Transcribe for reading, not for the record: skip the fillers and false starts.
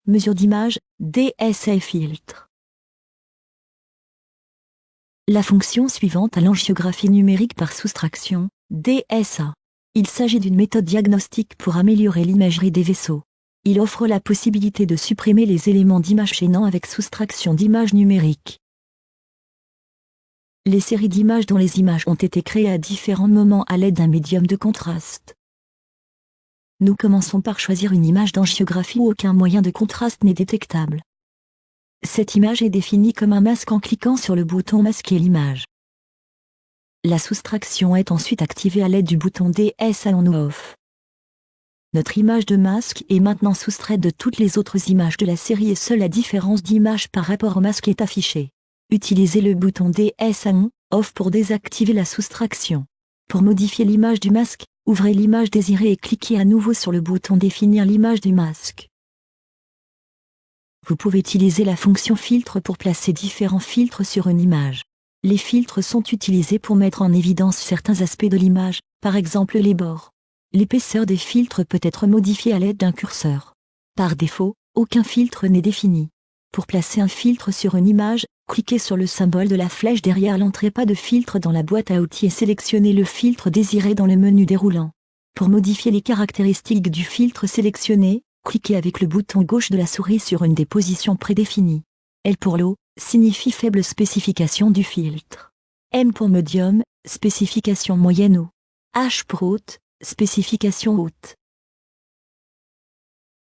Mesure d'image, DSA filtre. La fonction suivante a l'angiographie numérique par soustraction, DSA. Il s'agit d'une méthode diagnostique pour améliorer l'imagerie des vaisseaux. Il offre la possibilité de supprimer les éléments d'image gênants avec soustraction d'images numériques. Les séries d'images dont les images ont été créées à différents moments à l'aide d'un médium de contraste. Nous commençons par choisir une image d'angiographie où aucun moyen de contraste n'est détectable. Cette image est définie comme un masque en cliquant sur le bouton Masquer l'image. La soustraction est ensuite activée à l'aide du bouton DSA on ou off. Notre image de masque est maintenant soustraite de toutes les autres images de la série et seule la différence d'image par rapport au masque est affichée. Utilisez le bouton DSA on, off pour désactiver la soustraction. Pour modifier l'image du masque, ouvrez l'image désirée et cliquez à nouveau sur le bouton Définir l'image du masque. Vous pouvez utiliser la fonction filtre pour placer différents filtres sur une image. Les filtres sont utilisés pour mettre en évidence certains aspects de l'image, par exemple les bords. L'épaisseur des filtres peut être modifiée à l'aide d'un curseur. Par défaut, aucun filtre n'est défini. Pour placer un filtre sur une image, cliquez sur le symbole de la flèche derrière l'entrée Pas de filtre dans la boîte à outils et sélectionnez le filtre désiré dans le menu déroulant. Pour modifier les caractéristiques du filtre sélectionné, cliquez avec le bouton gauche de la souris sur une des positions prédéfinies. L pour low signifie faible spécification du filtre. M pour medium, spécification moyenne ou H pour haute, spécification haute.